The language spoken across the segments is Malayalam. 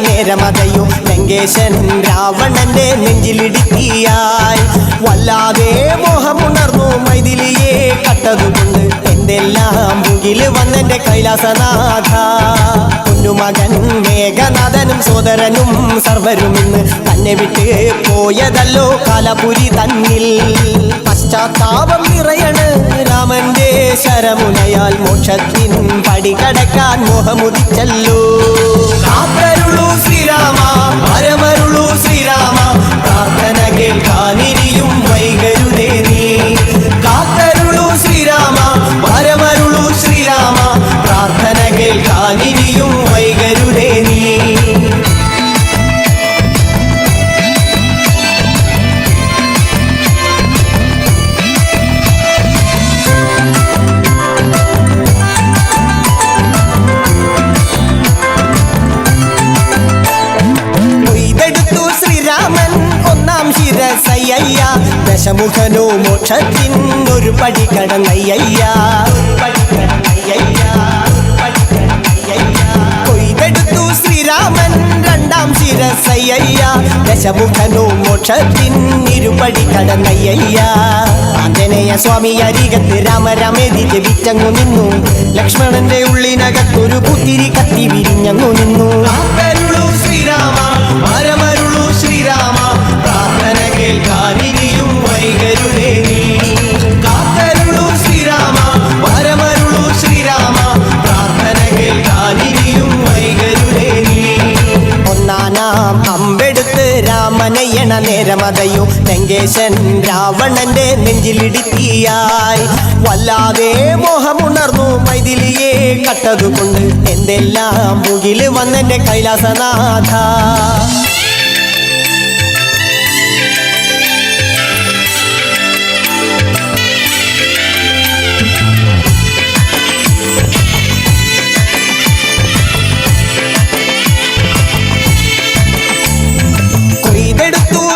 നേരമതയോ ലങ്കേശൻ രാവണന്റെ നെഞ്ചിലിടുക്കിയായി വല്ലാതെ മോഹമുണർന്നു മൈഥിലിയെ കട്ടതുകൊണ്ട് എന്തെല്ലാം മുകില് വന്നെന്റെ കൈലാസനാഥ കുഞ്ഞുമകൻ മേഘനാഥനും സോദരനും സർവരും ഇന്ന് തന്നെ വിട്ട് പോയതല്ലോ കാലപുരി തന്നിൽ പശ്ചാത്താപം നിറയണ് രാമന്റെ ശരമുനയാൽ മോക്ഷത്തിൻ പടികടക്കാൻ മോഹമുദിച്ചല്ലോ കാത്തരുളൂ ശ്രീരാമ വരമരുളൂ ശ്രീരാമ പ്രാർത്ഥന കേൾക്കാനിരിയും വൈകരുതേ നീ കാത്തരുളൂ ശ്രീരാമ വരമരുളൂ ശ്രീരാമ പ്രാർത്ഥന കേൾക്കാനിരിയും വൈകരുതേ നീ ദശമുഖനോ മോക്ഷത്തിൻ ഒരു പടി കടന്നയ്യ കൊയ്തെടുത്തു ശ്രീരാമൻ രണ്ടാം ശിരസയ്യ ദശമുഖനോ മോക്ഷത്തിൻ ഇരുപടി കടന്നയ്യ ആഞ്ജനേയ സ്വാമി അരികത്ത് രാമരാമേതി ജപിച്ചങ്ങു നിന്നു ലക്ഷ്മണന്റെ ഉള്ളിനകത്തൊരു പുത്തിരി കത്തി വിരിഞ്ഞങ്ങു നിന്നു ശ്രീരാമ വരമരുളൂ ശ്രീരാമ പ്രാർത്ഥന കേൾക്കാനിരിയും വൈകരുതേ നീ കാത്തരുളൂ ശ്രീരാമ വരമരുളൂ ശ്രീരാമ പ്രാർത്ഥന കേൾക്കാനിരിയും വൈകരുതേ നീ ഒന്നാനാം അമ്പെടുത്ത് രാമനയണ നേരമതയോ ലങ്കേശൻ രാവണന്റെ നെഞ്ചിലിടുക്കിയായി വല്ലാതെ മോഹമുണർന്നു മൈഥിലിയെ കട്ടതുകൊണ്ട് എന്തെല്ലാം മുകില് വന്നെന്റെ കൈലാസനാഥ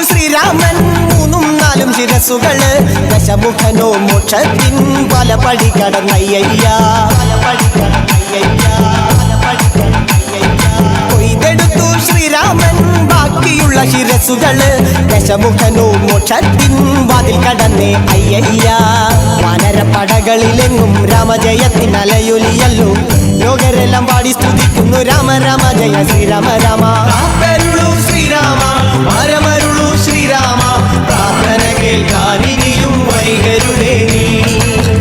ശ്രീരാമൻ മൂന്നും നാലും ശിരസുകള് ദശമുഖനോ മോക്ഷത്തിൻ പല പടി കടന്നയ്യ കൊയ്തെടുത്തു ശ്രീരാമൻ ബാക്കിയുള്ള ശിരസുകള് ദശമുഖനോ മോക്ഷത്തിൻ വാതിൽ കടന്നേ അയ്യ വാനരപ്പടകളിലെങ്ങും രാമജയത്തിൻ അലയൊലിയല്ലോ ലോകരെല്ലാം പാടി സ്തുതിക്കുന്നു രാമ രാമ ജയ ശ്രീരാമ രാമ ശ്രീരാമ വരമരുളൂ ശ്രീരാമ പ്രാർത്ഥന കേൾക്കാനിരിയും വൈകരുതേ നീ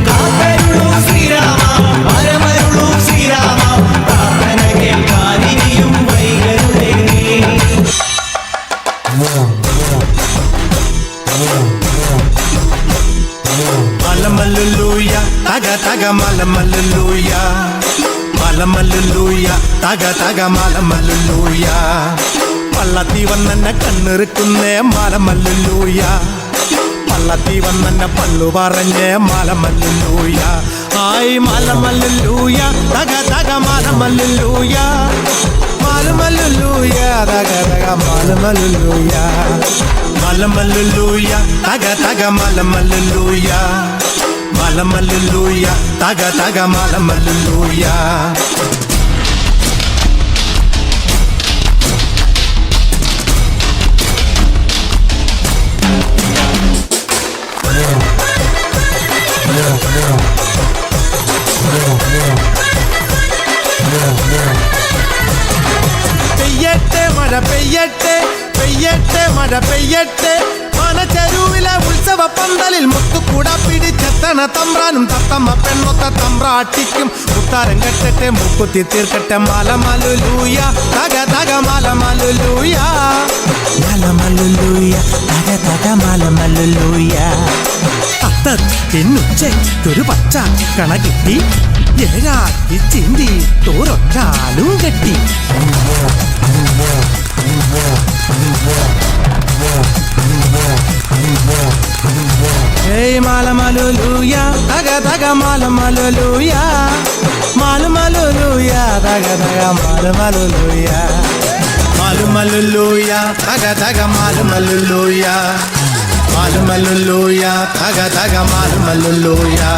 കാത്തരുളൂ ശ്രീരാമ വരമരുളൂ ശ്രീരാമ പ്രാർത്ഥന കേൾക്കാനിരിയും വൈകരുതേ നീ മലമല്ലുലൂയ തക തക മലമല്ലുലൂയ മലമല്ലുലൂയ തക തക മലമല്ലുലൂയ പള്ളത്തി വന്നെന്നെ കണ്ണിറുക്കുന്നേ മലമല്ലുലൂയ പള്ളത്തി വന്നെന്നെ പല്ലു പറഞ്ഞേ മലമല്ലുലൂയ ആയി മലമല്ലുലൂയ തക തക മലമല്ലുലൂയ മലമല്ലുലൂയ തക തക മലമല്ലുലൂയ മലമല്ലുലൂയ തക തക മലമല്ലുലൂയ മലമല്ലുലൂയ തക തക മലമല്ലുലൂയ പെയ്യട്ടെ മഴ പെയ്യട്ടെ പെയ്യട്ടെ മഴ പെയ്യട്ടെ മനച്ചെരുവിലെ ഉത്സവ പന്തലിൽ മുത്തുകൂട പിടിച്ചെത്തണ തമ്പ്രാനും തത്തമ്മ പെണ്ണൊത്ത തമ്പ്രാട്ടിക്കും മുത്താരം കെട്ടട്ടെ മുക്കുത്തി തീർക്കട്ടെ മലമല്ലുലൂയ തക തക മലമല്ലുലൂയ മലമല്ലുലൂയ തക തക മലമല്ലുലൂയ അത്തത്തിനുച്ചൊരു പച്ച കണ കിട്ടി ഏഴാക്കി ചിന്തി തോരൊറ്റാലും കെട്ടി Hey malamaluluya, daga daga malamaluluya, malamaluluya, daga daga malamaluluya, malamaluluya, daga daga malamaluluya, malamaluluya, daga daga malamaluluya.